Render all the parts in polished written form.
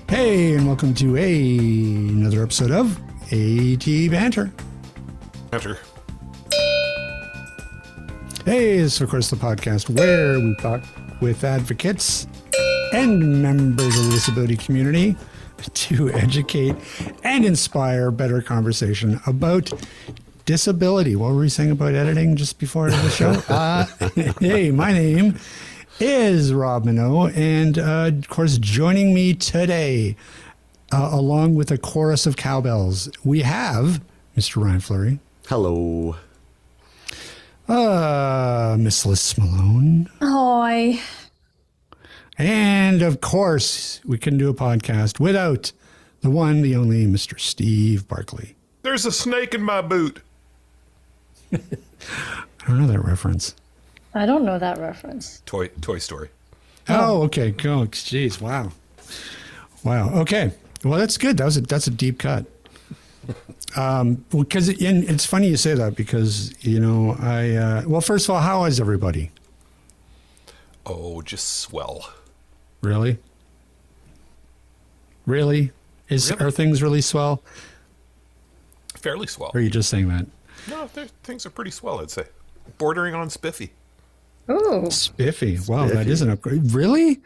Hey, and welcome to another episode of AT Banter. Banter. Hey, this is, of course, the podcast where we talk with advocates and members of the disability community to educate and inspire better conversation about disability. What were we saying about editing just before the show? Hey, my name is Rob Minot, and of course, joining me today, along with a chorus of cowbells, we have Mr. Ryan Fleury. Hello. Miss Liz Malone. Hi. And of course, we couldn't do a podcast without the one, the only Mr. Steve Barkley. There's a snake in my boot. I don't know that reference. I don't know that reference. Toy Story. Oh, okay. Go. Jeez. Wow. Okay. Well, that's good. That's a deep cut. Because it's funny you say that because, you know, well, first of all, how is everybody? Oh, just swell. Really? Really? Are things really swell? Fairly swell. Or are you just saying that? No, things are pretty swell, I'd say. Bordering on spiffy. Oh. Spiffy. Wow, that is an upgrade. Really?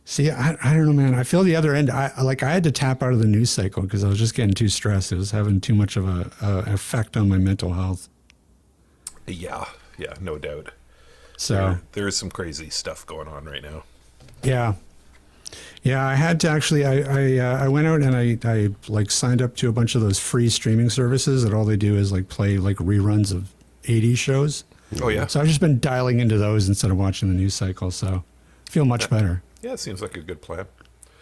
See, I don't know, man. I feel the other end. I had to tap out of the news cycle because I was just getting too stressed. It was having too much of a effect on my mental health. Yeah, no doubt. So there is some crazy stuff going on right now. Yeah. I had to actually. I went out and I signed up to a bunch of those free streaming services that all they do is play reruns of 80s shows. Oh yeah. So I've just been dialing into those instead of watching the news cycle. So I feel much better. Yeah, it seems like a good plan.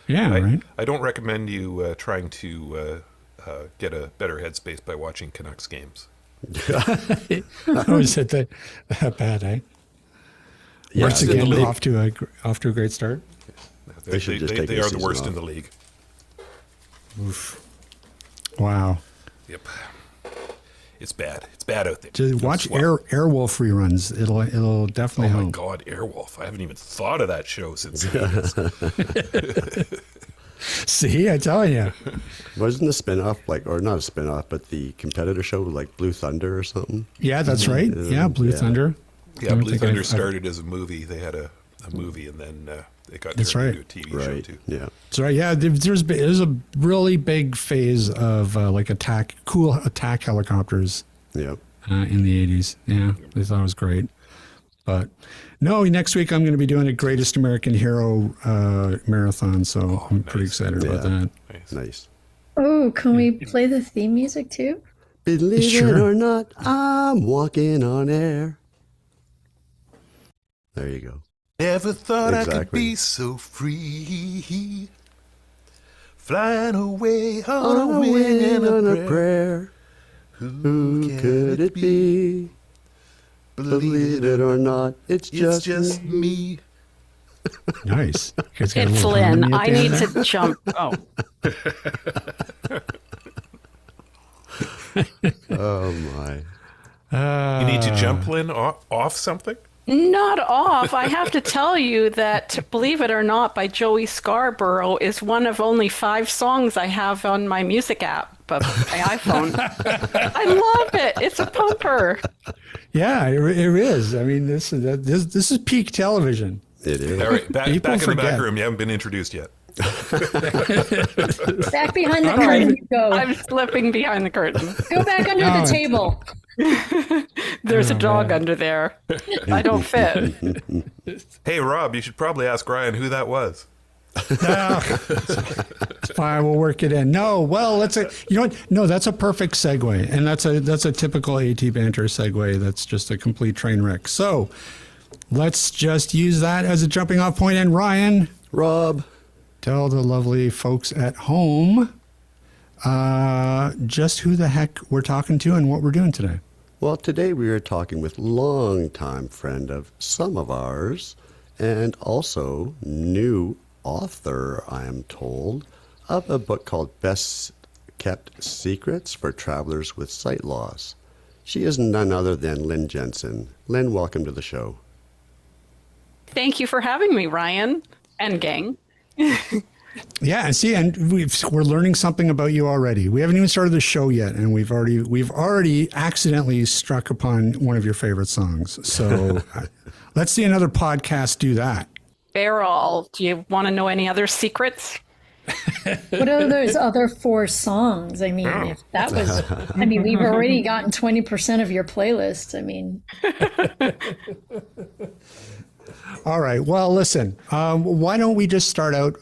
Yeah, right. I don't recommend you trying to get a better headspace by watching Canucks games. Oh, is it that bad, eh? Yeah, Once again, off to a great start. They are the worst in the league. Oof. Wow. Yep. It's bad. It's bad out there. Just watch Airwolf reruns. It'll definitely help. Oh my God, Airwolf! I haven't even thought of that show since. See, I tell you. Wasn't the spinoff or not a spinoff, but the competitor show like Blue Thunder or something? Yeah, that's right. Yeah, Blue Thunder. Yeah, Blue Thunder started as a movie. They had a movie, and then it got turned into a TV show too. Yeah, that's right. Yeah, there's a really big phase of cool attack helicopters. Yeah. In the 80s. Yeah, I thought it was great. But no, next week I'm going to be doing a Greatest American Hero marathon, so I'm pretty excited about that. Nice. Oh, can we play the theme music too? Believe it or not, I'm walking on air. There you go. Never thought I could be so free, flying away on a wing and a prayer. Who could it be? Believe it or not, it's just me. Nice. It's Lynn. I need to jump. Oh. Oh my. You need to jump, Lynn, off something? Not off. I have to tell you that Believe It or Not by Joey Scarborough is one of only 5 songs I have on my music app of my iPhone. I love it. It's a pumper. Yeah, it is. I mean, this is peak television. It is. All right, back in the back room. You haven't been introduced yet. Back behind the curtain you go. I'm slipping behind the curtain. Go back under the table. There's a dog under there. I don't fit. Hey, Rob, you should probably ask Ryan who that was. No, it's fine. We'll work it in. No, well, you know what? No, that's a perfect segue, and that's a typical AT Banter segue. That's just a complete train wreck. So let's just use that as a jumping off point. And Ryan, Rob, tell the lovely folks at home just who the heck we're talking to and what we're doing today. Well, today we are talking with longtime friend of some of ours, and also new author, I am told, of a book called Best Kept Secrets for Travelers with Sight Loss. She is none other than Lynn Jensen. Lynn, welcome to the show. Thank you for having me, Ryan and gang. Yeah, and see, and we're learning something about you already. We haven't even started the show yet, and we've already accidentally struck upon one of your favorite songs. So let's see another podcast do that. Beryl, do you want to know any other secrets? What are those other 4 songs? I mean, if that was, I mean, we've already gotten 20% of your playlist. I mean, All right. Well, listen, why don't we just start out,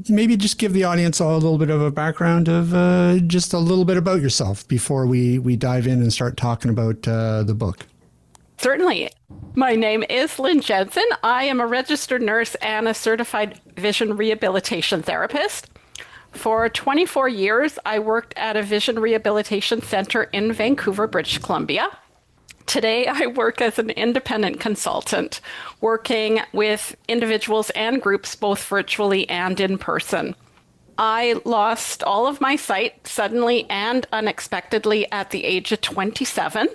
maybe just give the audience a little bit of a background of just a little bit about yourself before we dive in and start talking about the book. Certainly. My name is Lynn Jensen. I am a registered nurse and a certified vision rehabilitation therapist. For 24 years, I worked at a vision rehabilitation center in Vancouver, British Columbia. Today, I work as an independent consultant, working with individuals and groups, both virtually and in person. I lost all of my sight suddenly and unexpectedly at the age of 27,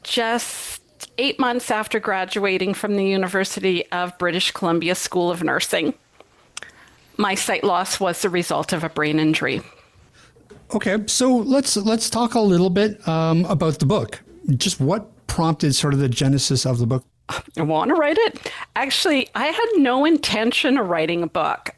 just 8 months after graduating from the University of British Columbia School of Nursing. My sight loss was the result of a brain injury. Okay, so let's talk a little bit about the book. Just what prompted sort of the genesis of the book? I want to write it. Actually, I had no intention of writing a book.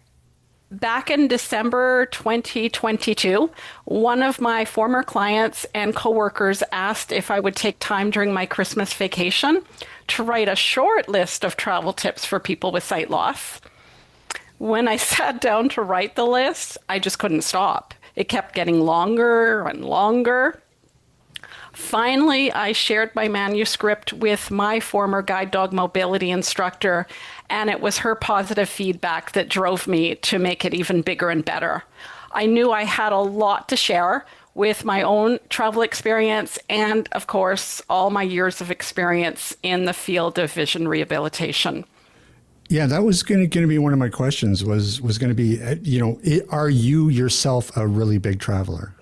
Back in December 2022, one of my former clients and coworkers asked if I would take time during my Christmas vacation to write a short list of travel tips for people with sight loss. When I sat down to write the list, I just couldn't stop. It kept getting longer and longer. Finally, I shared my manuscript with my former guide dog mobility instructor, and it was her positive feedback that drove me to make it even bigger and better. I knew I had a lot to share with my own travel experience and, of course, all my years of experience in the field of vision rehabilitation. Yeah, that was going to be one of my questions was going to be, are you yourself a really big traveler?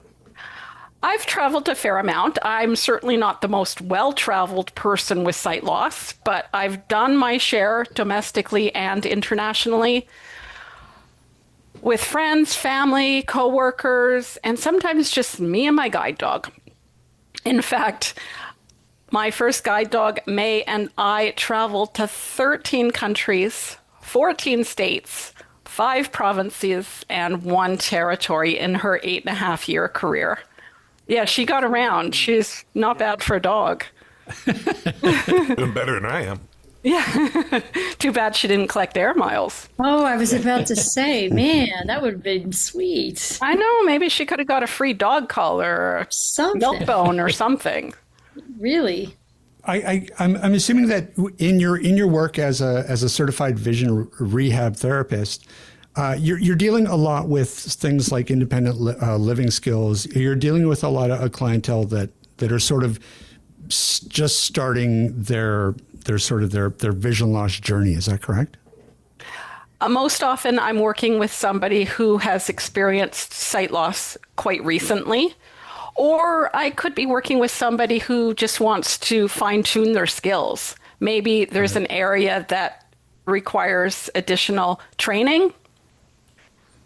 I've traveled a fair amount. I'm certainly not the most well-traveled person with sight loss, but I've done my share domestically and internationally with friends, family, coworkers, and sometimes just me and my guide dog. In fact, my first guide dog, May, and I traveled to 13 countries, 14 states, 5 provinces, and 1 territory in her 8.5-year career. Yeah, she got around. She's not bad for a dog. Doing better than I am. Yeah. Too bad she didn't collect air miles. oh, I was about to say, man, that would have been sweet. I know. Maybe she could have got a free dog collar or Something. milk bone or something. Really? I'm assuming that in your work as a certified vision rehab therapist, you're dealing a lot with things like independent living skills. You're dealing with a lot of a clientele that are sort of just starting their vision loss journey. Is that correct? Most often, I'm working with somebody who has experienced sight loss quite recently, or I could be working with somebody who just wants to fine-tune their skills. Maybe there's an area that requires additional training,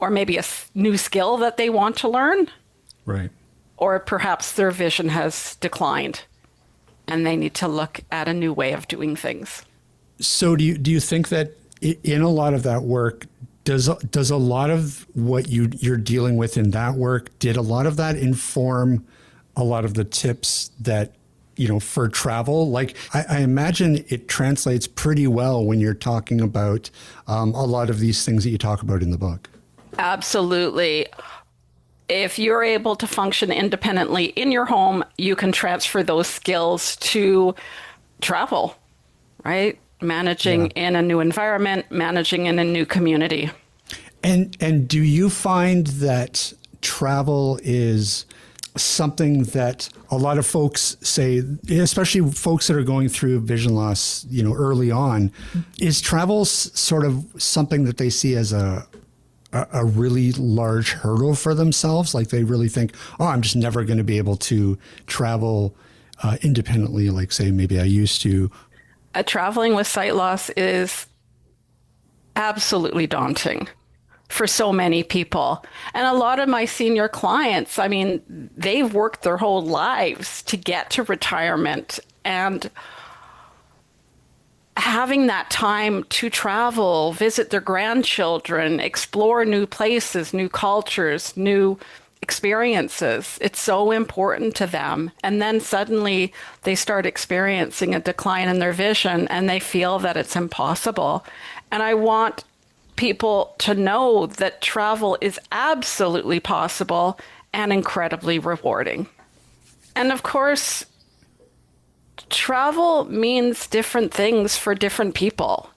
or maybe a new skill that they want to learn. Right. Or perhaps their vision has declined and they need to look at a new way of doing things. So do you think that in a lot of that work, does a lot of what you're dealing with in that work, did a lot of that inform a lot of the tips that, for travel? Like I imagine it translates pretty well when you're talking about a lot of these things that you talk about in the book. Absolutely. If you're able to function independently in your home, you can transfer those skills to travel, right? Managing in a new environment, managing in a new community. And do you find that travel is something that a lot of folks say, especially folks that are going through vision loss, early on, is travel sort of something that they see as a really large hurdle for themselves? Like they really think, I'm just never going to be able to travel independently, like say maybe I used to. Traveling with sight loss is absolutely daunting. for so many people. And a lot of my senior clients, I mean, they've worked their whole lives to get to retirement, and having that time to travel, visit their grandchildren, explore new places, new cultures, new experiences. It's so important to them. And then suddenly they start experiencing a decline in their vision and they feel that it's impossible. And I want people to know that travel is absolutely possible and incredibly rewarding. And of course, travel means different things for different people.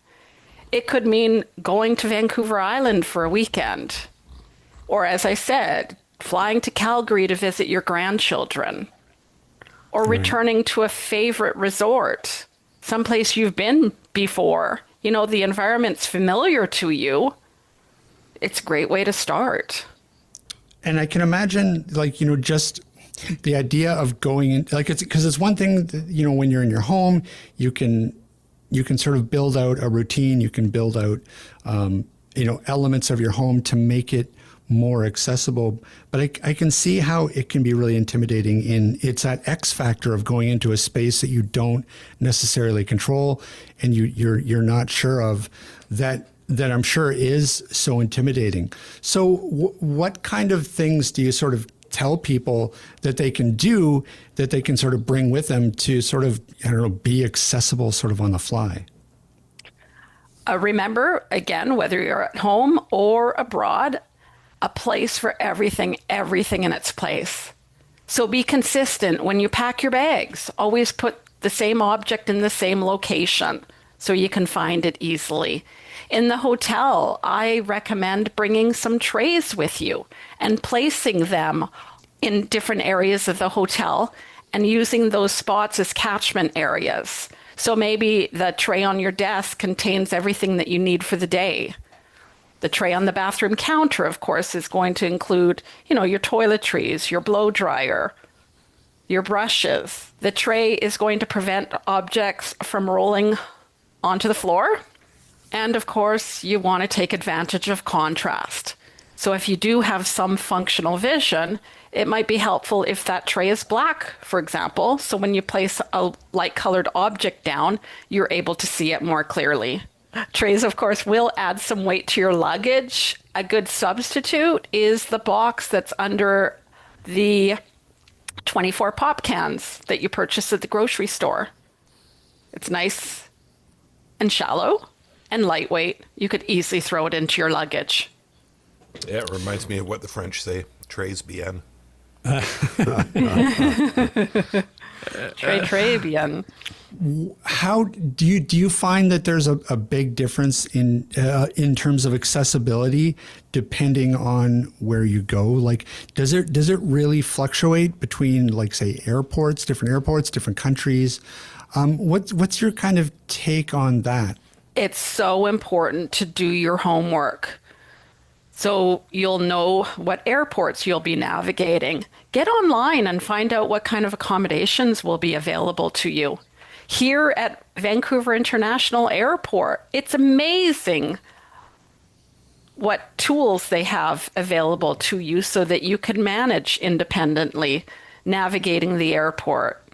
It could mean going to Vancouver Island for a weekend, or as I said, flying to Calgary to visit your grandchildren, or returning to a favorite resort, someplace you've been before. You know, the environment's familiar to you. It's a great way to start. And I can imagine, like, you know, just the idea of going in, like, it's because it's one thing that, you know, when you're in your home, you can sort of build out a routine. You can build out, you know, elements of your home to make it more accessible. But I can see how it can be really intimidating. It's that X factor of going into a space that you don't necessarily control and you're not sure of, that I'm sure is so intimidating. So what kind of things do you sort of tell people that they can do, that they can sort of bring with them to sort of, I don't know, be accessible sort of on the fly? Remember, again, whether you're at home or abroad, a place for everything in its place. So be consistent when you pack your bags. Always put the same object in the same location so you can find it easily. In the hotel, I recommend bringing some trays with you and placing them in different areas of the hotel and using those spots as catchment areas. So maybe the tray on your desk contains everything that you need for the day. The tray on the bathroom counter, of course, is going to include, you know, your toiletries, your blow dryer, your brushes. The tray is going to prevent objects from rolling onto the floor. And of course, you want to take advantage of contrast. So if you do have some functional vision, it might be helpful if that tray is black, for example. So when you place a light-colored object down, you're able to see it more clearly. Trays, of course, will add some weight to your luggage. A good substitute is the box that's under the 24 pop cans that you purchase at the grocery store. It's nice and shallow and lightweight. You could easily throw it into your luggage. Yeah, it reminds me of what the French say, trays bien. Très bien. How do you find that there's a big difference in terms of accessibility depending on where you go? Like, does it really fluctuate between, like, say, different airports, different countries? What's your kind of take on that? It's so important to do your homework. So you'll know what airports you'll be navigating. Get online and find out what kind of accommodations will be available to you. Here at Vancouver International Airport, it's amazing what tools they have available to you so that you can manage independently navigating the airport.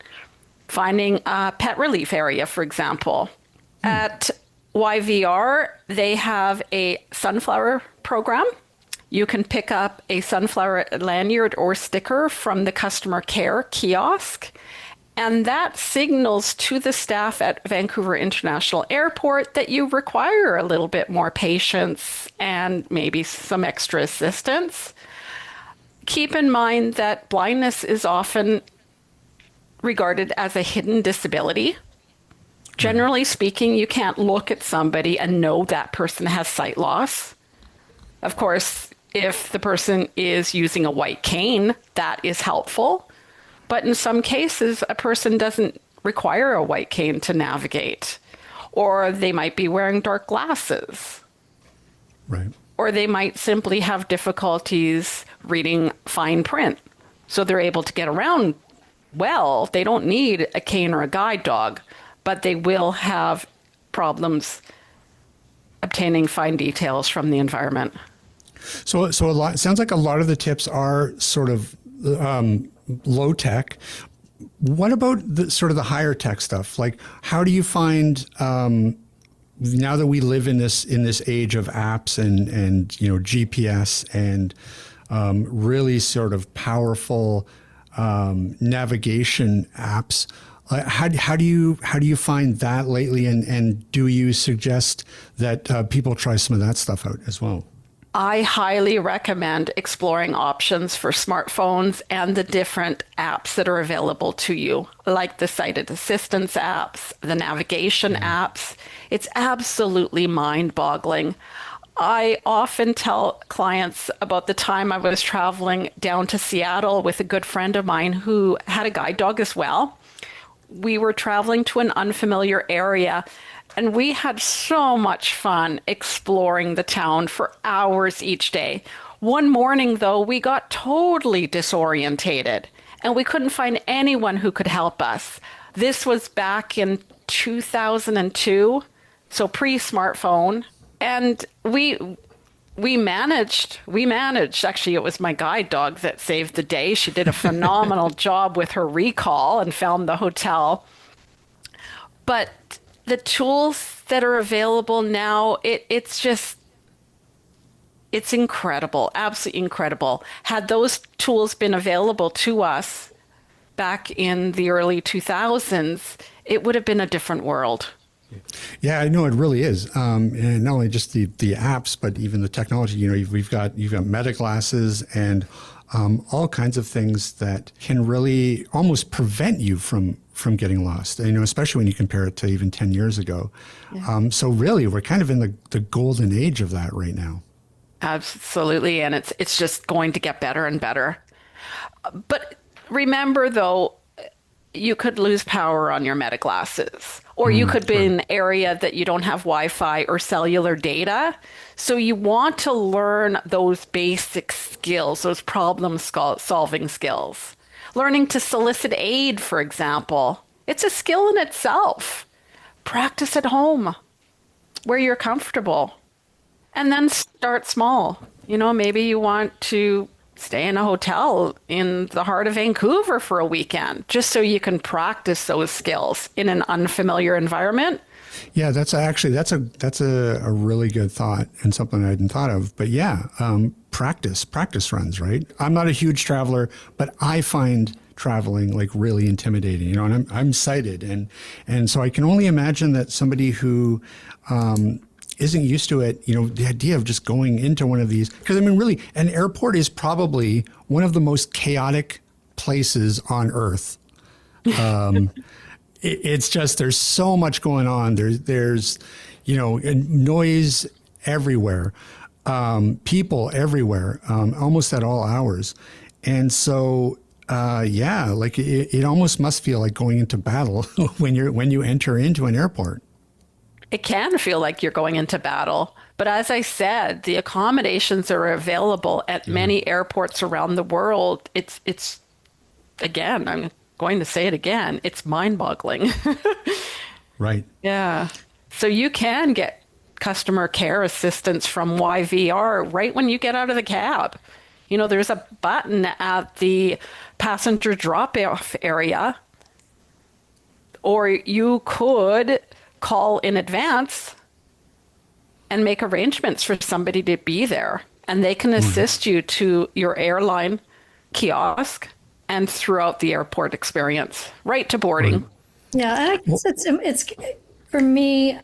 Finding a pet relief area, for example. At YVR, they have a sunflower program. You can pick up a sunflower lanyard or sticker from the customer care kiosk, and that signals to the staff at Vancouver International Airport that you require a little bit more patience and maybe some extra assistance. Keep in mind that blindness is often regarded as a hidden disability. Generally speaking, you can't look at somebody and know that person has sight loss. Of course, if the person is using a white cane, that is helpful. But in some cases, a person doesn't require a white cane to navigate. Or they might be wearing dark glasses. Right. Or they might simply have difficulties reading fine print. So they're able to get around well. They don't need a cane or a guide dog, but they will have problems obtaining fine details from the environment. So a lot sounds like a lot of the tips are sort of low tech. What about the sort of the higher tech stuff? Like, how do you find now that we live in this age of apps and GPS and really sort of powerful navigation apps? How do you find that lately? And do you suggest that people try some of that stuff out as well? I highly recommend exploring options for smartphones and the different apps that are available to you, like the sighted assistance apps, the navigation apps. It's absolutely mind-boggling. I often tell clients about the time I was traveling down to Seattle with a good friend of mine who had a guide dog as well. We were traveling to an unfamiliar area, and we had so much fun exploring the town for hours each day. One morning, though, we got totally disorientated, and we couldn't find anyone who could help us. This was back in 2002, so pre-smartphone, and we managed. Actually, it was my guide dog that saved the day. She did a phenomenal job with her recall and found the hotel. But the tools that are available now, it's incredible, absolutely incredible. Had those tools been available to us back in the early 2000s, it would have been a different world. Yeah, I know it really is. And not only just the apps, but even the technology. You've got meta glasses and all kinds of things that can really almost prevent you from getting lost. Especially when you compare it to even 10 years ago. Yeah. So really, we're kind of in the golden age of that right now. Absolutely, and it's just going to get better and better. But remember, though, you could lose power on your meta glasses, or you could be in an area that you don't have Wi-Fi or cellular data. So you want to learn those basic skills, those problem-solving skills. Learning to solicit aid, for example, it's a skill in itself. Practice at home, where you're comfortable, and then start small. Maybe you want to stay in a hotel in the heart of Vancouver for a weekend, just so you can practice those skills in an unfamiliar environment. Yeah, that's a really good thought and something I hadn't thought of. But yeah, practice runs, right? I'm not a huge traveler, but I find traveling like really intimidating, and I'm sighted, and so I can only imagine that somebody who isn't used to it, the idea of just going into one of these, because really, an airport is probably one of the most chaotic places on Earth. It's just, there's so much going on. There's noise everywhere, people everywhere, almost at all hours. And so, it almost must feel like going into battle when you enter into an airport. It can feel like you're going into battle. But as I said, the accommodations are available at many airports around the world. It's again, I'm going to say it again, it's mind-boggling. Right. Yeah. So you can get customer care assistance from YVR right when you get out of the cab. There's a button at the passenger drop-off area, or you could call in advance and make arrangements for somebody to be there, and they can assist you to your airline kiosk and throughout the airport experience, right to boarding. Yeah, and I guess it's for me,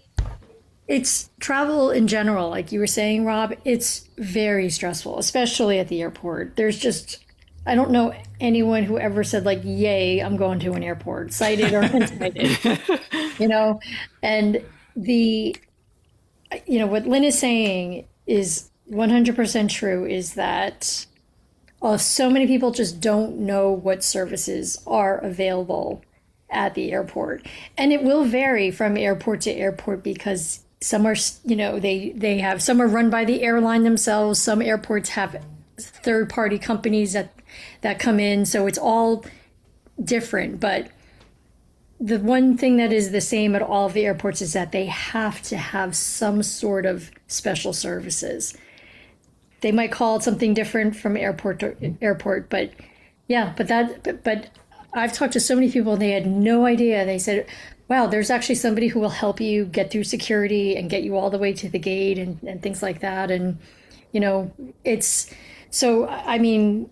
it's travel in general. Like you were saying, Rob, it's very stressful, especially at the airport. I don't know anyone who ever said like, yay, I'm going to an airport, sighted or unsighted, and what Lynn is saying is 100% true, is that so many people just don't know what services are available at the airport. And it will vary from airport to airport, because some are, they have, some are run by the airline themselves. Some airports have third-party companies that come in. So it's all different. But the one thing that is the same at all of the airports is that they have to have some sort of special services. they might call it something different from airport to airport, but yeah, but I've talked to so many people and they had no idea. They said, wow, there's actually somebody who will help you get through security and get you all the way to the gate and things like that. And, it's so, I mean,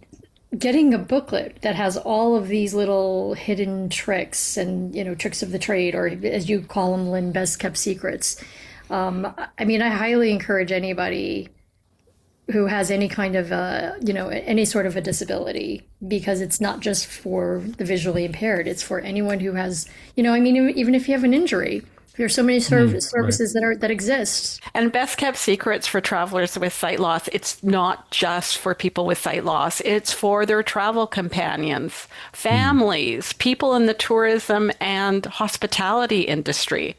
getting a booklet that has all of these little hidden tricks and, tricks of the trade, or as you call them, Lynn, best kept secrets. I mean, I highly encourage anybody who has any kind of any sort of a disability, because it's not just for the visually impaired, it's for anyone who has, I mean, even if you have an injury, there's so many services that exist. And best kept secrets for travelers with sight loss, it's not just for people with sight loss, it's for their travel companions, families, people in the tourism and hospitality industry.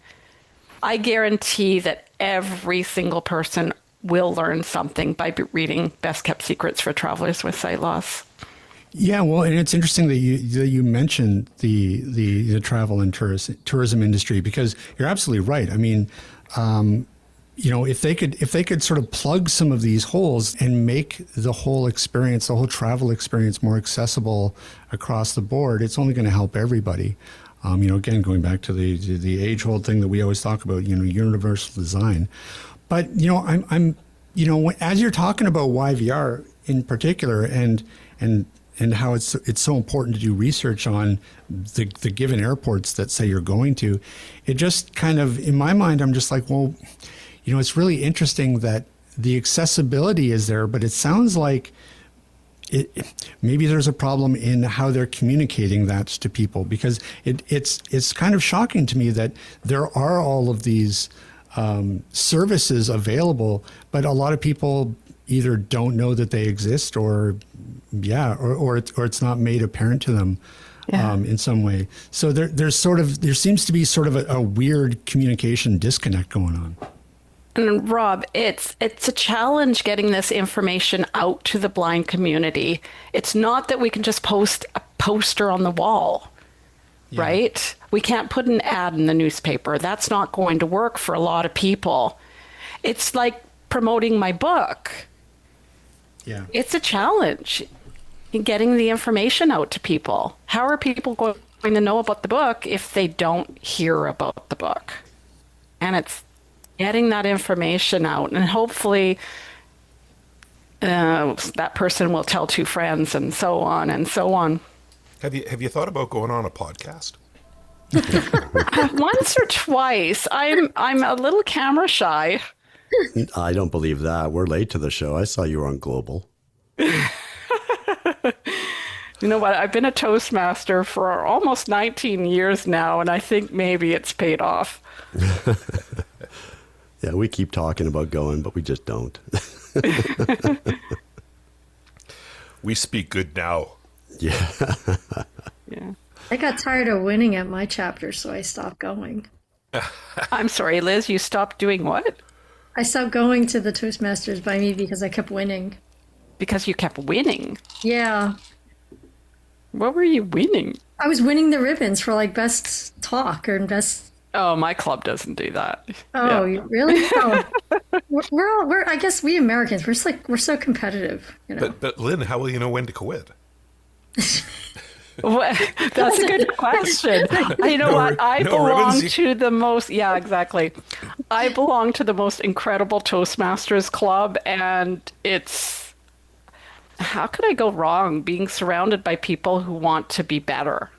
I guarantee that every single person will learn something by reading Best Kept Secrets for Travelers with Sight Loss. Yeah, well, and it's interesting that you mentioned the travel and tourism industry, because you're absolutely right. I mean, if they could sort of plug some of these holes and make the whole experience, the whole travel experience, more accessible across the board, it's only going to help everybody. Again, going back to the age-old thing that we always talk about, universal design. But I'm as you're talking about YVR in particular, and how it's so important to do research on the given airports that say you're going to, it just kind of, in my mind, I'm just like, well, it's really interesting that the accessibility is there, but it sounds like maybe there's a problem in how they're communicating that to people, because it's kind of shocking to me that there are all of these services available, but a lot of people either don't know that they exist, or it's not made apparent to them in some way. So there seems to be sort of a weird communication disconnect going on. And Rob, it's a challenge getting this information out to the blind community. It's not that we can just post a poster on the wall. Yeah. Right? We can't put an ad in the newspaper. That's not going to work for a lot of people. It's like promoting my book. Yeah. It's a challenge in getting the information out to people. How are people going to know about the book if they don't hear about the book? And it's getting that information out, and hopefully that person will tell two friends, and so on and so on. Have you thought about going on a podcast? Once or twice. I'm a little camera shy. I don't believe that. We're late to the show. I saw you were on Global. You know what? I've been a Toastmaster for almost 19 years now, and I think maybe it's paid off. Yeah, we keep talking about going, but we just don't. We speak good now. Yeah. Yeah. I got tired of winning at my chapter, so I stopped going. I'm sorry, Liz, you stopped doing what? I stopped going to the Toastmasters by me because I kept winning. Because you kept winning? Yeah. What were you winning? I was winning the ribbons for like best talk or best. Oh, my club doesn't do that. Oh, yeah. Really? Oh. we're I guess we Americans, we're so competitive, But Lynn, how will you know when to quit? Well, that's a good question. You know what? I belong to the most, yeah, exactly. I belong to the most incredible Toastmasters club, and it's, how could I go wrong being surrounded by people who want to be better?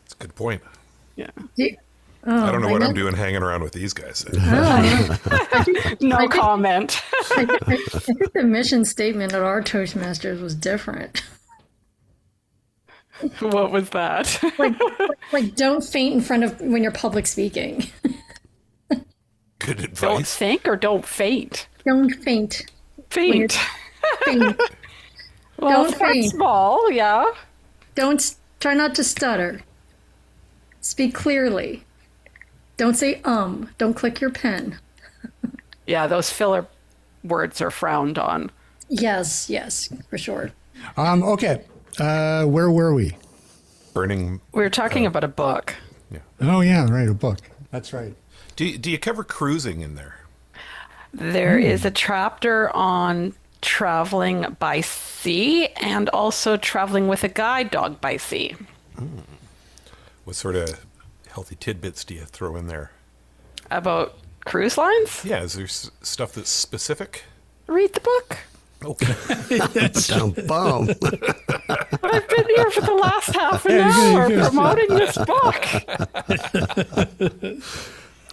That's a good point. Yeah. I don't know what I'm doing hanging around with these guys. No comment. I think the mission statement at our Toastmasters was different. What was that? like don't faint in front of when you're public speaking. Good advice. Don't think or don't faint? Don't faint. Faint. Faint. Well, don't faint. Small, yeah. Try not to stutter. Speak clearly. Don't say Don't click your pen. Yeah, those filler words are frowned on. Yes, for sure. Okay. Where were we? Burning. We were talking about a book. Yeah. Oh, yeah, right, a book. That's right. Do you cover cruising in there? There is a chapter on traveling by sea and also traveling with a guide dog by sea. What sort of healthy tidbits do you throw in there? About cruise lines? Yeah, is there stuff that's specific? Read the book. Okay. Bum. I've been here for the last half an hour promoting this book.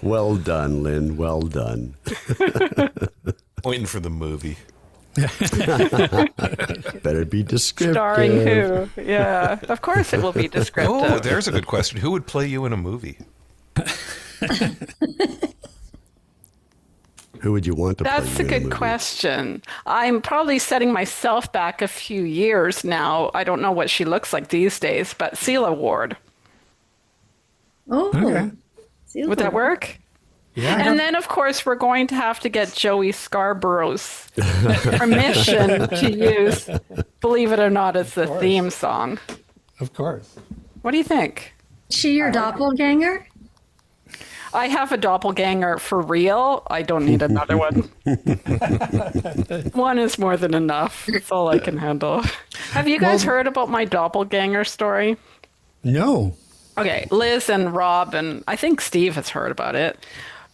Well done, Lynn. Well done. Waiting for the movie. Better be descriptive. Starring who? Yeah, of course it will be descriptive. Oh, there's a good question. Who would play you in a movie? Who would you want to play That's you a in good movie? question. I'm probably setting myself back a few years now. I don't know what she looks like these days, but Celia Ward. Oh, Okay. Would that work? Yeah. And then, of course, we're going to have to get Joey Scarborough's permission to use Believe It or Not as the theme song. Of course. What do you think? She your doppelganger? I have a doppelganger for real. I don't need another one. One is more than enough. That's all I can handle. Have you guys heard about my doppelganger story? No. Okay, Liz and Rob, and I think Steve has heard about it.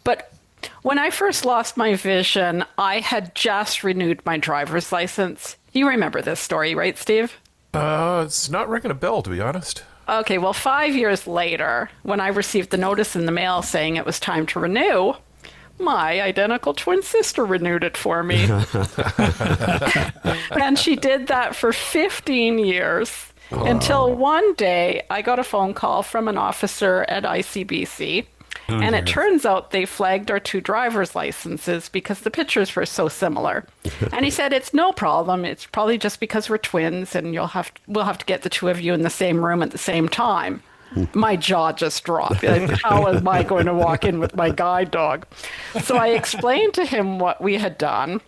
But when I first lost my vision, I had just renewed my driver's license. You remember this story, right, Steve? It's not ringing a bell, to be honest. Okay, well, 5 years later, when I received the notice in the mail saying it was time to renew, my identical twin sister renewed it for me. And she did that for 15 years. Until one day I got a phone call from an officer at ICBC, and it turns out they flagged our two driver's licenses because the pictures were so similar. And he said, it's no problem. It's probably just because we're twins, and we'll have to get the two of you in the same room at the same time. My jaw just dropped. Like, how am I going to walk in with my guide dog? So I explained to him what we had done,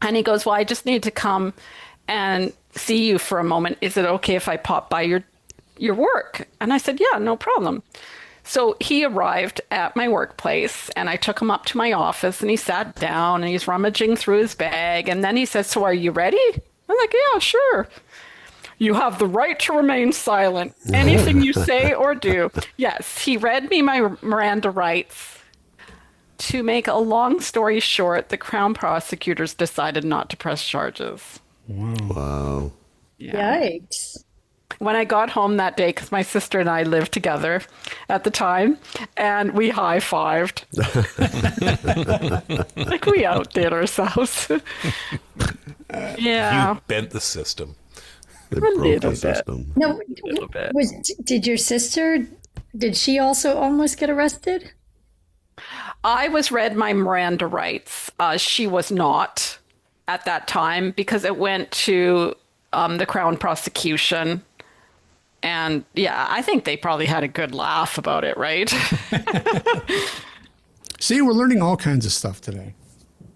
and he goes, well, I just need to come and see you for a moment. Is it okay if I pop by your work? And I said, yeah, no problem. So he arrived at my workplace, and I took him up to my office, and he sat down, and he's rummaging through his bag. And then he said, so are you ready? I'm like, yeah, sure. You have the right to remain silent. Anything you say or do. Yes, he read me my Miranda rights. To make a long story short, the Crown prosecutors decided not to press charges. Wow. Yeah. Yikes. When I got home that day, because my sister and I lived together at the time, and we high-fived. Like we outdid ourselves. Yeah. You bent the system. They little broke the bit. system. No, little bit. did your sister, did she also almost get arrested? I was read my Miranda rights. She was not at that time because it went to the Crown prosecution. And yeah, I think they probably had a good laugh about it, right? See, we're learning all kinds of stuff today.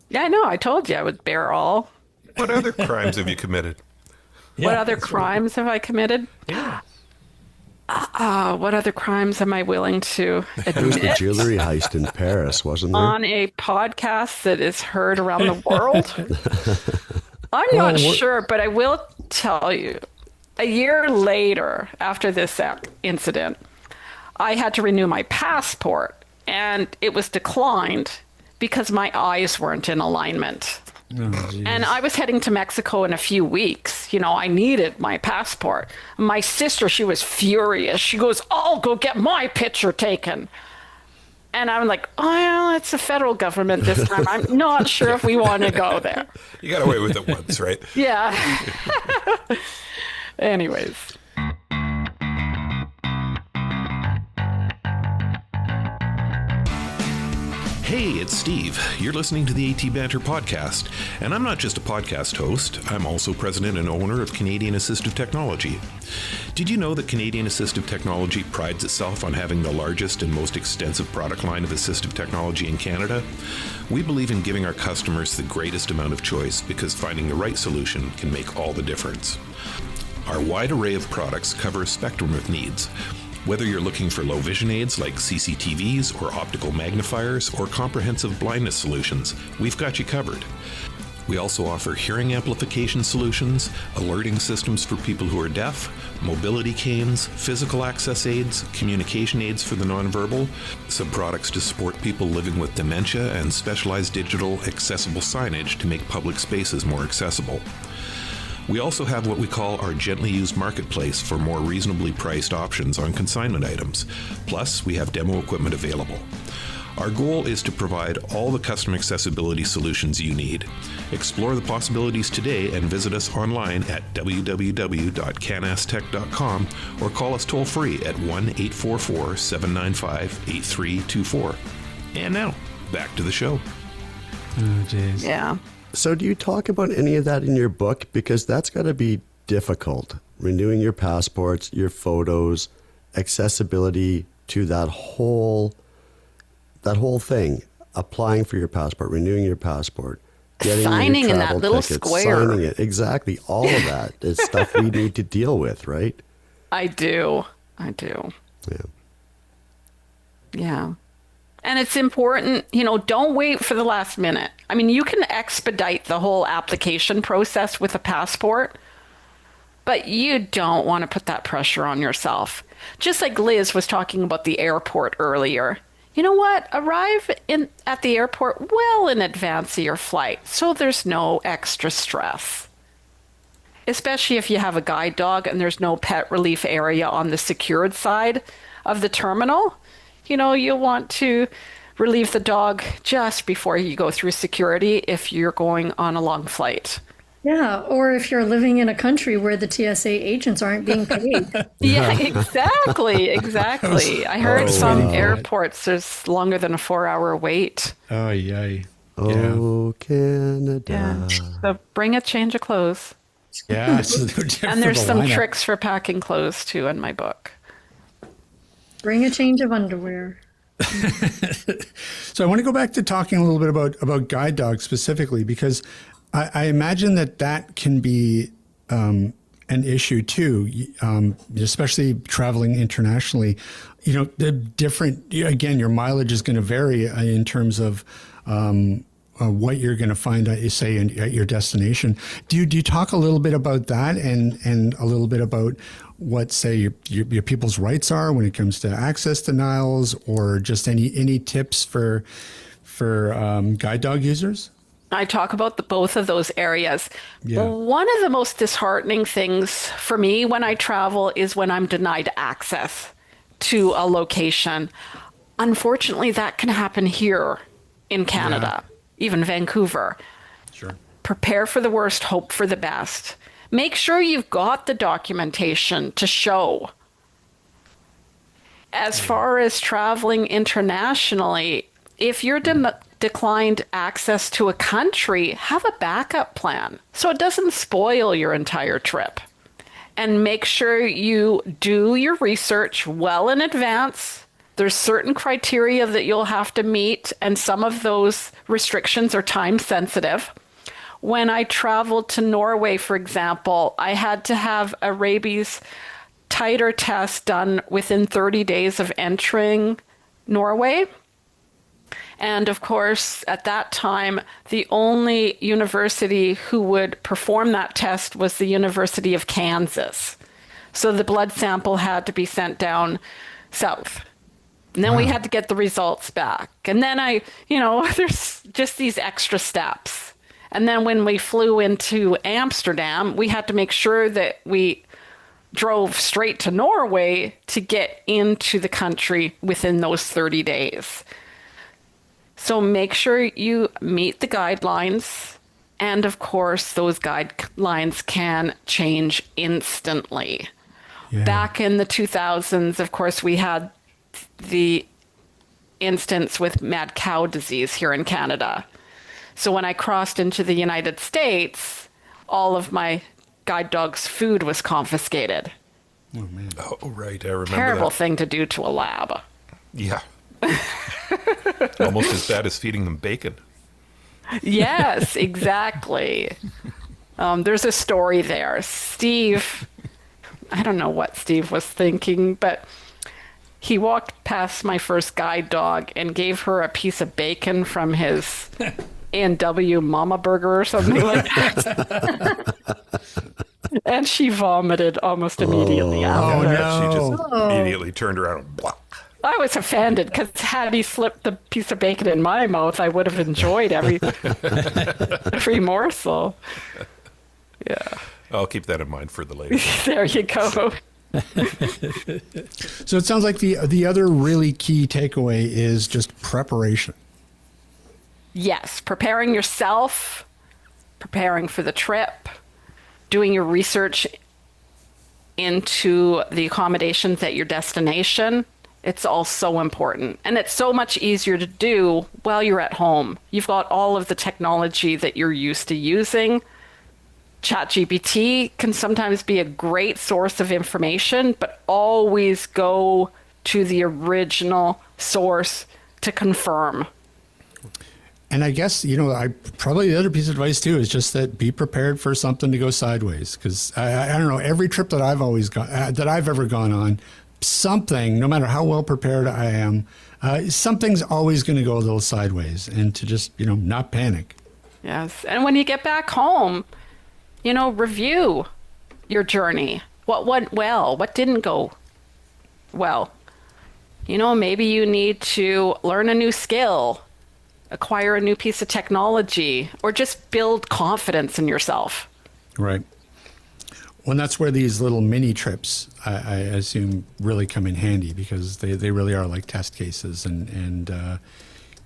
Yeah, I know. I told you I would bear all. What other crimes have you committed? What other crimes have I committed? Yeah. What other crimes am I willing to There was the admit jewelry heist in Paris, wasn't there? on a podcast that is heard around the world? I'm not sure, but I will tell you. A year later, after this incident, I had to renew my passport, and it was declined because my eyes weren't in alignment. And I was heading to Mexico in a few weeks. You know, I needed my passport. My sister, she was furious. She goes, I'll go get my picture taken. And I'm like, oh, well, it's the federal government this time. I'm not sure if we want to go there. You got away with it once, right? Yeah. Anyways. Hey, it's Steve. You're listening to the AT Banter podcast, and I'm not just a podcast host, I'm also president and owner of Canadian Assistive Technology. Did you know that Canadian Assistive Technology prides itself on having the largest and most extensive product line of assistive technology in Canada? We believe in giving our customers the greatest amount of choice because finding the right solution can make all the difference. Our wide array of products cover a spectrum of needs. Whether you're looking for low vision aids like CCTVs or optical magnifiers or comprehensive blindness solutions, we've got you covered. We also offer hearing amplification solutions, alerting systems for people who are deaf, mobility canes, physical access aids, communication aids for the nonverbal, some products to support people living with dementia, and specialized digital accessible signage to make public spaces more accessible. We also have what we call our gently used marketplace for more reasonably priced options on consignment items. Plus, we have demo equipment available. Our goal is to provide all the custom accessibility solutions you need. Explore the possibilities today and visit us online at www.canastech.com or call us toll free at 1-844-795-8324. And now, back to the show. Oh, jeez. Yeah. So do you talk about any of that in your book? Because that's got to be difficult. Renewing your passports, your photos, accessibility to that whole thing, applying for your passport, renewing your passport, getting signing your in that travel little tickets, square. signing it. Exactly. All of that is stuff we need to deal with, right? I do. Yeah. Yeah. And it's important, don't wait for the last minute. I mean, you can expedite the whole application process with a passport, but you don't want to put that pressure on yourself. Just like Liz was talking about the airport earlier. You know what? Arrive at the airport well in advance of your flight so there's no extra stress. Especially if you have a guide dog and there's no pet relief area on the secured side of the terminal. You'll want to relieve the dog just before you go through security if you're going on a long flight. Yeah, or if you're living in a country where the TSA agents aren't being paid. Yeah, exactly. I heard some airports, there's longer than a 4-hour wait. Oh, yay. Oh, Canada. Yeah. So bring a change of clothes. Yeah. And there's some tricks for packing clothes, too, in my book. Bring a change of underwear. So I want to go back to talking a little bit about guide dogs specifically, because I imagine that can be an issue too, especially traveling internationally. The different, again, your mileage is going to vary in terms of what you're going to find, say, at your destination. Do you talk a little bit about that and a little bit about what, say, your people's rights are when it comes to access denials, or just any tips for guide dog users? I talk about both of those areas. Yeah. One of the most disheartening things for me when I travel is when I'm denied access to a location. Unfortunately, that can happen here in Canada, even Vancouver. Sure. Prepare for the worst, hope for the best. Make sure you've got the documentation to show. As far as traveling internationally, if you're declined access to a country, have a backup plan so it doesn't spoil your entire trip. And make sure you do your research well in advance. There's certain criteria that you'll have to meet, and some of those restrictions are time sensitive. When I traveled to Norway, for example, I had to have a rabies titer test done within 30 days of entering Norway. And of course, at that time, the only university who would perform that test was the University of Kansas. So the blood sample had to be sent down south. And then we had to get the results back. And then there's just these extra steps. And then when we flew into Amsterdam, we had to make sure that we drove straight to Norway to get into the country within those 30 days. So make sure you meet the guidelines. And of course, those guidelines can change instantly. Yeah. Back in the 2000s, of course, we had the instance with mad cow disease here in Canada. So when I crossed into the United States, all of my guide dog's food was confiscated. Oh, man. Oh, right. I remember Terrible that. thing to do to a lab. Yeah. Almost as bad as feeding them bacon. Yes, exactly. There's a story there. Steve, I don't know what Steve was thinking, but he walked past my first guide dog and gave her a piece of bacon from his A&W Mama Burger or something like that. And she vomited almost immediately after. She just immediately turned around and blah. I was offended because had he slipped the piece of bacon in my mouth, I would have enjoyed every morsel. Yeah. I'll keep that in mind for the later. There you go. So it sounds like the other really key takeaway is just preparation. Yes, preparing yourself, preparing for the trip, doing your research into the accommodations at your destination. It's all so important. And it's so much easier to do while you're at home. You've got all of the technology that you're used to using. ChatGPT can sometimes be a great source of information, but always go to the original source to confirm. And I guess, probably the other piece of advice too is just that be prepared for something to go sideways. Because I don't know, every trip that I've ever gone on, something, no matter how well prepared I am, something's always going to go a little sideways, and to just, not panic. Yes. And when you get back home, review your journey. What went well? What didn't go well? Maybe you need to learn a new skill, acquire a new piece of technology, or just build confidence in yourself. Right. Well, and that's where these little mini trips, I assume, really come in handy, because they really are like test cases and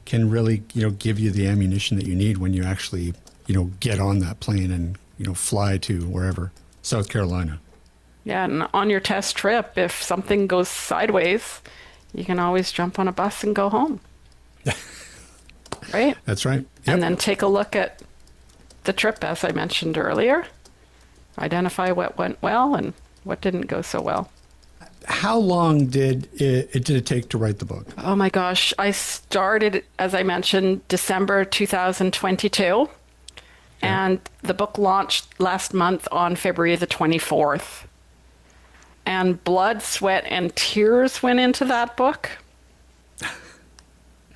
can really, give you the ammunition that you need when you actually, get on that plane and, fly to wherever, South Carolina. Yeah, and on your test trip, if something goes sideways, you can always jump on a bus and go home. Right? That's right. Yep. And then take a look at the trip, as I mentioned earlier. Identify what went well and what didn't go so well. How long did it take to write the book? Oh my gosh. I started, as I mentioned, December 2022. And the book launched last month on February the 24th. And blood, sweat, and tears went into that book.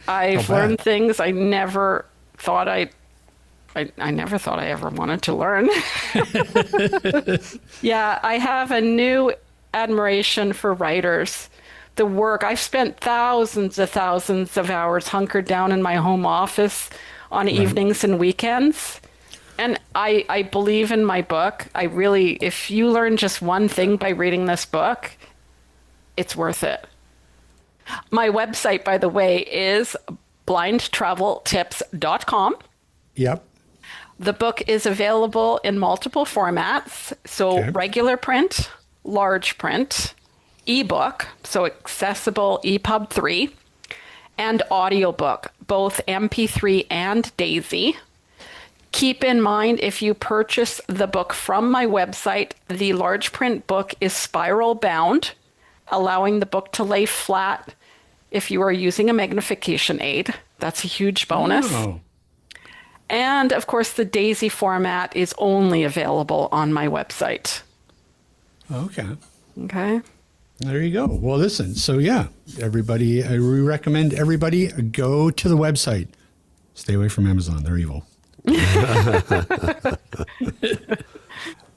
I've learned things I never thought I never thought I ever wanted to learn. Yeah, I have a new admiration for writers. The work, I've spent thousands of hours hunkered down in my home office on evenings and weekends. And I believe in my book. If you learn just one thing by reading this book, it's worth it. My website, by the way, is blindtraveltips.com. Yep. The book is available in multiple formats. So regular print, large print, ebook, so accessible EPUB 3, and audiobook, both MP3 and DAISY. Keep in mind, if you purchase the book from my website, the large print book is spiral bound, allowing the book to lay flat if you are using a magnification aid. That's a huge bonus. Oh. And of course, the DAISY format is only available on my website. Okay. Okay. There you go. Well, listen. So yeah, everybody, we recommend everybody go to the website. Stay away from Amazon. They're evil.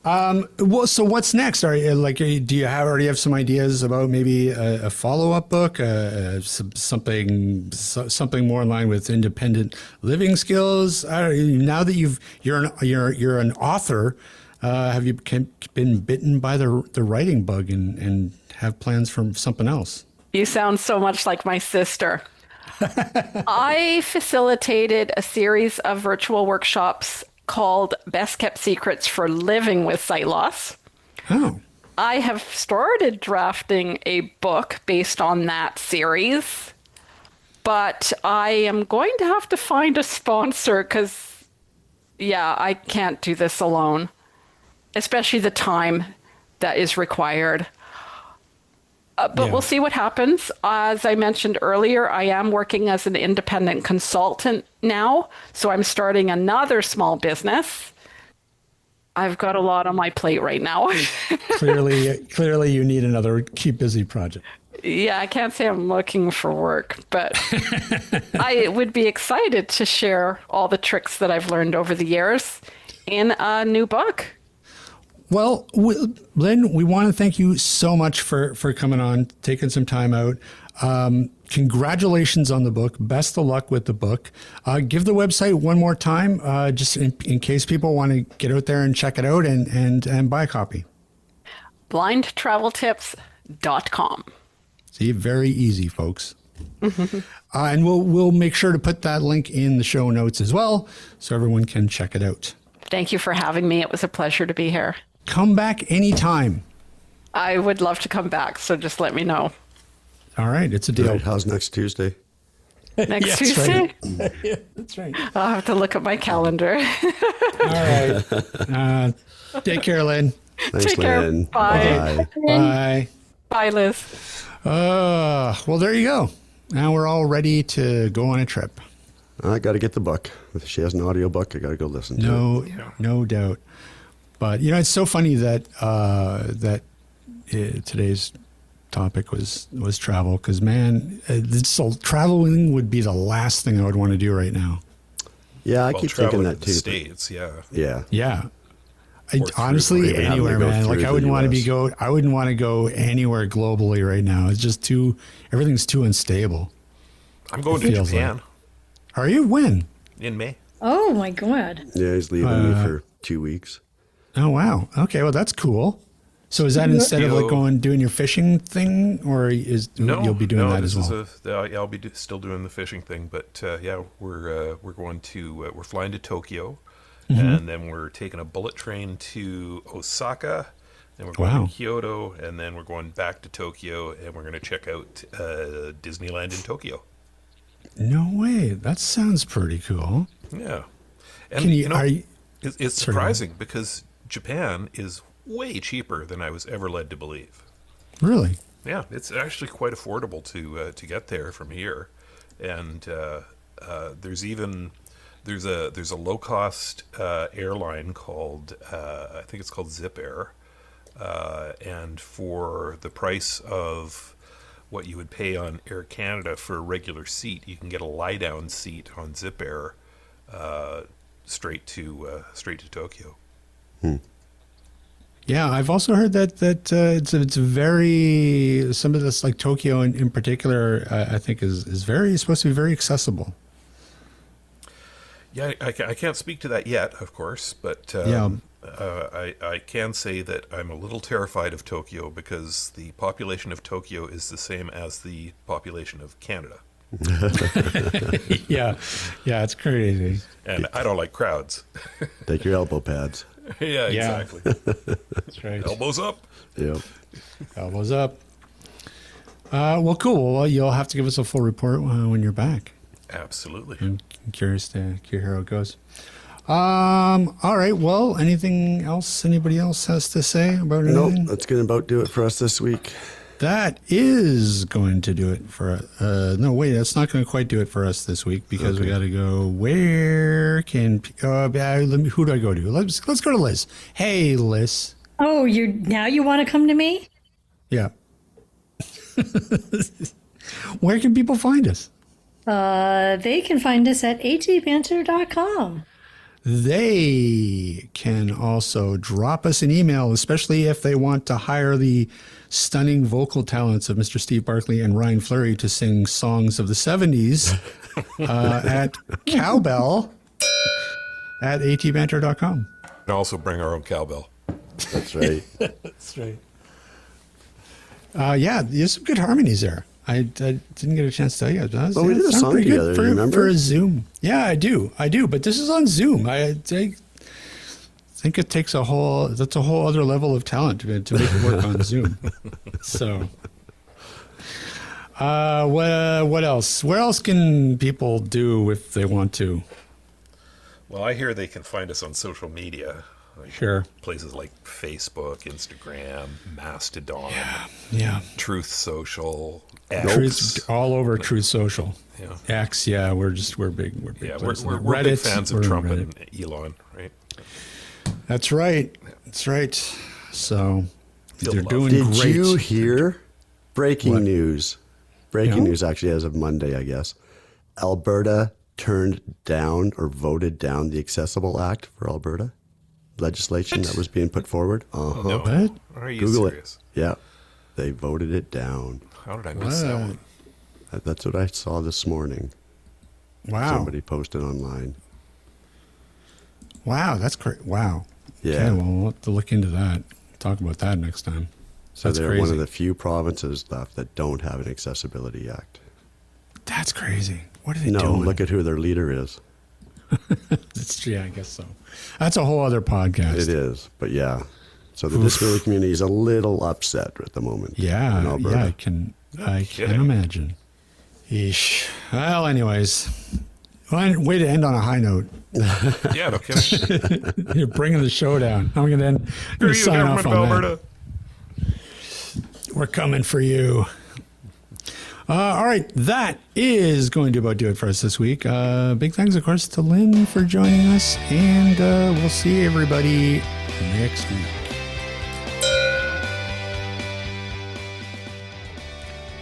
Well, so what's next? Do you already have some ideas about maybe a follow-up book, something more in line with independent living skills? Now that you're an author, have you been bitten by the writing bug and have plans for something else? You sound so much like my sister. I facilitated a series of virtual workshops called Best Kept Secrets for Living with Sight Loss. Oh. I have started drafting a book based on that series, but I am going to have to find a sponsor because, I can't do this alone, especially the time that is required. But we'll see what happens. As I mentioned earlier, I am working as an independent consultant now, so I'm starting another small business. I've got a lot on my plate right now. Clearly you need another keep busy project. Yeah, I can't say I'm looking for work, but I would be excited to share all the tricks that I've learned over the years in a new book. Well, Lynn, we want to thank you so much for coming on, taking some time out. Congratulations on the book. Best of luck with the book. Give the website one more time, just in case people want to get out there and check it out and buy a copy. blindtraveltips.com. See, very easy, folks. And we'll make sure to put that link in the show notes as well, so everyone can check it out. Thank you for having me. It was a pleasure to be here. Come back anytime. I would love to come back, so just let me know. All right, it's a deal. Right, how's next Tuesday? Next Tuesday? Right. Yeah, that's right. I'll have to look at my calendar. All right. Take care, Lynn. Thanks, Take care. Lynn. Bye. Bye. Bye, Liz. Well, there you go. Now we're all ready to go on a trip. I got to get the book. If she has an audio book, I got to go listen to it. No doubt. But it's so funny that today's topic was travel, because man, so traveling would be the last thing I would want to do right now. Yeah, I keep thinking that too. States, yeah. Yeah. Or Honestly, even anywhere, having to go man. Like through I wouldn't the want to US. I wouldn't want to go anywhere globally right now. It's just everything's too unstable. I'm going to feels Japan Are you? When? in May. Oh my God. Yeah, he's leaving me for 2 weeks. Oh wow. Okay, well that's cool. So is that instead of like doing your fishing thing, or you'll be doing that as well? I'll be still doing the fishing thing, but we're going to we're flying to Tokyo, and then we're taking a bullet train to Osaka, and we're going to Kyoto, and then we're going back to Tokyo, and we're going to check out Disneyland in Tokyo. No way. That sounds pretty cool. Yeah, and it's Sorry. surprising because Japan is way cheaper than I was ever led to believe. Really? Yeah, it's actually quite affordable to get there from here, and there's a low cost airline called I think it's called Zip Air, and for the price of what you would pay on Air Canada for a regular seat, you can get a lie down seat on Zip Air straight to Tokyo. Yeah, I've also heard that it's very, some of this, like Tokyo in particular, I think is supposed to be very accessible. Yeah, I can't speak to that yet, of course, but I can say that I'm a little terrified of Tokyo because the population of Tokyo is the same as the population of Canada. Yeah, it's crazy. And I don't like crowds. Take your elbow pads. Yeah, exactly. That's right. Elbows up. Yep. Elbows up. Well, cool. Well, you'll have to give us a full report when you're back. Absolutely. I'm curious to hear how it goes. All right. Well, anything else anybody else has to say about anything? Nope, that's going to about do it for us this week. That is going to do it for no, wait, that's not going to quite do it for us this week because we got to go. Where can who do I go to? Let's go to Liz. Hey, Liz. Oh, you want to come to me? Yeah. Where can people find us? They can find us at atbanter.com. They can also drop us an email, especially if they want to hire the stunning vocal talents of Mr. Steve Barkley and Ryan Fleury to sing songs of the 70s at cowbell at atbanter.com. And also bring our own cowbell. That's right. That's right. Yeah, there's some good harmonies there. I didn't get a chance to tell you. Well, we did a song pretty together, good for, remember? for a Zoom. Yeah, I do. But this is on Zoom. I think it takes that's a whole other level of talent to make it work on Zoom. So, what else? Where else can people do if they want to? Well, I hear they can find us on social media. Like Sure. Places like Facebook, Instagram, Mastodon, Yeah. Truth Social, Truth, all over Truth Social. Yeah. X, yeah, we're big. Yeah, places. we're Reddit, big fans of we're Trump Reddit. and Elon, right? That's right. So Feel they're the love. doing Did great. you hear Breaking What? news. Breaking Yeah? news, actually, as of Monday, I guess. Alberta turned down or voted down the Accessible Act for Alberta legislation that was being put forward. No. What? Are you Google serious? it. Yeah. They voted it down. How did I miss that What? one? That's what I saw this morning. Wow. Somebody posted online. Wow, that's great. Wow. Yeah. Okay, well, we'll have to look into that. Talk about that next time. So That's they're crazy. one of the few provinces left that don't have an Accessibility Act. That's crazy. What are they No, doing? look at who their leader is. Yeah, I guess so. That's a whole other podcast. It is, but yeah. So the disability community is a little upset at the moment. in Yeah, Alberta. yeah, I can kidding. imagine. Yeesh. Well, anyways, way to end on a high note. Yeah, no kidding. You're bringing the show down. I'm going to end. Screw you, sign off government of on that. Alberta. We're coming for you. All right, that is going to about do it for us this week. Big thanks, of course, to Lynn for joining us, and we'll see everybody next week.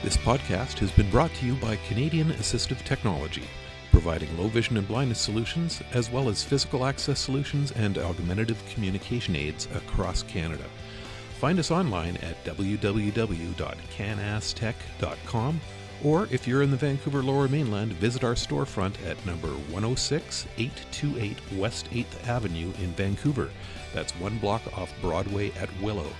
This podcast has been brought to you by Canadian Assistive Technology, providing low vision and blindness solutions, as well as physical access solutions and augmentative communication aids across Canada. Find us online at www.canastech.com, or if you're in the Vancouver Lower Mainland, visit our storefront at number 106 828 West 8th Avenue in Vancouver. That's one block off Broadway at Willow.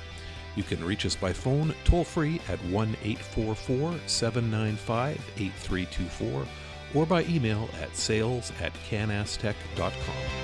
You can reach us by phone toll-free at 1-844-795-8324 or by email at sales@canastech.com.